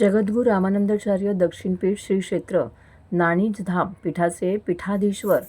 जगद्गुरू रामानंदाचार्य दक्षिणपीठ श्री क्षेत्र नाणीजधाम पीठाचे पीठाधीश्वर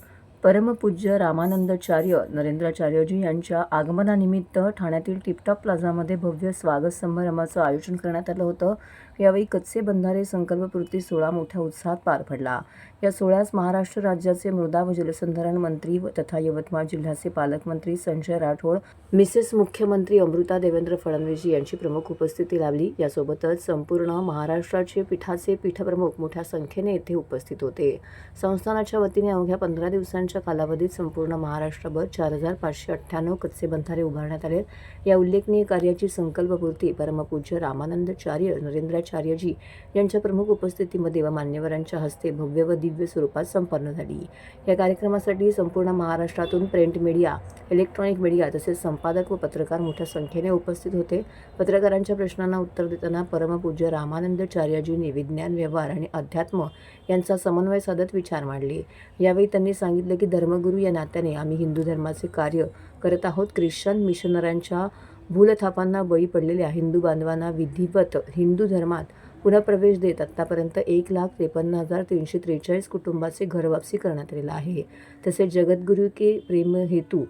परमपूज्य रामानंदाचार्य नरेंद्राचार्यजी यांच्या आगमनानिमित्त ठाण्यातील टिपटॉप प्लाझामध्ये भव्य स्वागत समारंभाचं आयोजन करण्यात आलं होतं। यावेळी कच्चे बंधारे संकल्पपूर्ती सोहळा मोठ्या उत्साहात पार पडला। या सोहळ्यास महाराष्ट्र राज्याचे मृदा व जलसंधारण मंत्री तथा यवतमाळ जिल्ह्याचे पालकमंत्री संजय राठोड, मिसेस मुख्यमंत्री अमृता देवेंद्र फडणवीस यांची प्रमुख उपस्थिती लाभली। यासोबतच संपूर्ण महाराष्ट्राचे पीठाचे पीठप्रमुख मोठ्या संख्येने येथे उपस्थित होते। संस्थानाच्या वतीने अवघ्या 15 दिवसांच्या कालावधीत संपूर्ण महाराष्ट्रभर 4598 कच्चे बंधारे उभारण्यात आले। या उल्लेखनीय कार्याची संकल्पपूर्ती परमपूज्य रामानंदाचार्य नरेंद्राचार्यजी यांच्या प्रमुख उपस्थितीमध्ये व मान्यवरांच्या हस्ते भव्य व दिव्य स्वरूपात संपन्न झाली। या कार्यक्रमासाठी संपूर्ण महाराष्ट्रातून प्रिंट मीडिया, इलेक्ट्रॉनिक मीडिया तसेच संपादक व पत्रकार मोठ्या संख्येने उपस्थित होते। पत्रकारांच्या प्रश्नांना उत्तर देताना परमपूज्य रामानंदाचार्यजींनी विज्ञान, व्यवहार आणि अध्यात्म यांचा समन्वय साधत विचार मांडले। यावेळी त्यांनी सांगितले की धर्मगुरू या नात्याने आम्ही हिंदू धर्माचे कार्य करत आहोत। ख्रिश्चन मिशनऱ्यांच्या भूलथापांना बळी पडलेल्या हिंदू बांधवांना विधिवत हिंदू धर्मात पुनःप्रवेश देत आतापर्यंत 1,53,343 कुटुंबाचे घरवापसी करण्यात आलेला आहे। तसेच जगद्गुरू के प्रेम हेतू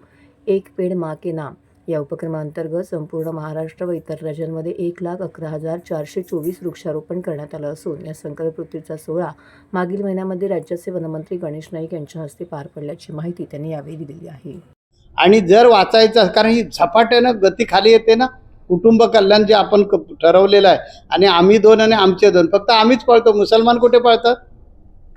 एक पेड़ माँ के नाम या उपक्रमांतर्गत संपूर्ण महाराष्ट्र व इतर राज्यांमध्ये 1,11,424 वृक्षारोपण करण्यात आलं असून या संकल्पपूर्तीचा सोहळा मागील महिन्यामध्ये राज्याचे वनमंत्री गणेश नाईक यांच्या हस्ते पार पडल्याची माहिती त्यांनी यावेळी दिली आहे। आणि जर वाचायचं, कारण ही झपाट्यानं गती खाली येते ना, कुटुंब कल्याण जे आपण ठरवलेलं आहे आणि आम्ही दोन आणि आमचे दोन, फक्त आम्हीच पाळतो। मुसलमान कुठे पाळतात,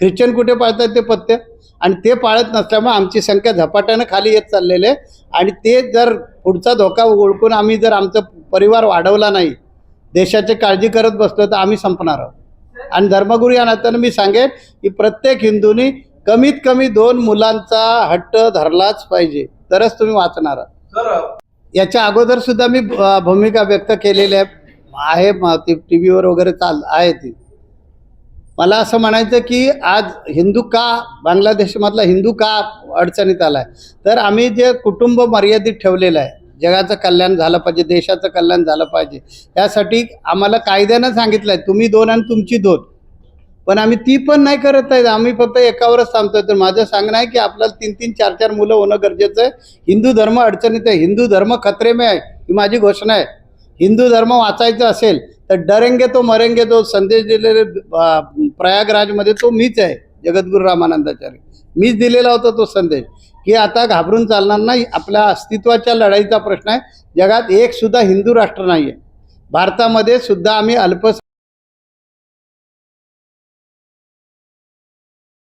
ख्रिश्चन कुठे पाळतात ते पथ्य, आणि ते पाळत नसल्यामुळे आमची संख्या झपाट्यानं खाली येत चाललेली आहे। आणि ते जर पुढचा धोका ओळखून आम्ही जर आमचा परिवार वाढवला नाही, देशाची काळजी करत बसलो तर आम्ही संपणार आहोत। आणि धर्मगुरू या नात्यानं मी सांगेन की प्रत्येक हिंदूंनी कमीत कमी 2 मुलांचा हट्ट धरलाच पाहिजे, तरच तुम्ही वाचणार आहात। याच्या अगोदर सुद्धा मी भूमिका व्यक्त केलेली आहे, टीव्हीवर वगैरे आहे ती। मला असं म्हणायचं की आज हिंदू का, बांगलादेशमधला हिंदू का अडचणीत आला आहे, तर आम्ही जे कुटुंब मर्यादित ठेवलेलं आहे, जगाचं कल्याण झालं पाहिजे, देशाचं कल्याण झालं पाहिजे, यासाठी आम्हाला कायद्यानं सांगितलं आहे तुम्ही 2 आणि तुमची 2, पण आम्ही ती पण नाही करत आहे। आम्ही फक्त एकावरच थांबतोय। तर माझं सांगणं आहे की आपल्याला 3-3, 4-4 मुलं होणं गरजेचं आहे। हिंदू धर्म अडचणीत आहे, हिंदू धर्म खतरे में आहे, ही माझी घोषणा आहे। हिंदू धर्म वाचायचं असेल तर डरेंगे तो मरेंगे तो संदेश दिलेले प्रयागराजमध्ये तो मीच आहे, जगद्गुरू रामानंदाचार्य मीच दिलेला होता तो संदेश, की आता घाबरून चालणार नाही। आपल्या अस्तित्वाच्या लढाईचा प्रश्न आहे। जगात एक सुद्धा हिंदू राष्ट्र नाही आहे, भारतामध्ये सुद्धा आम्ही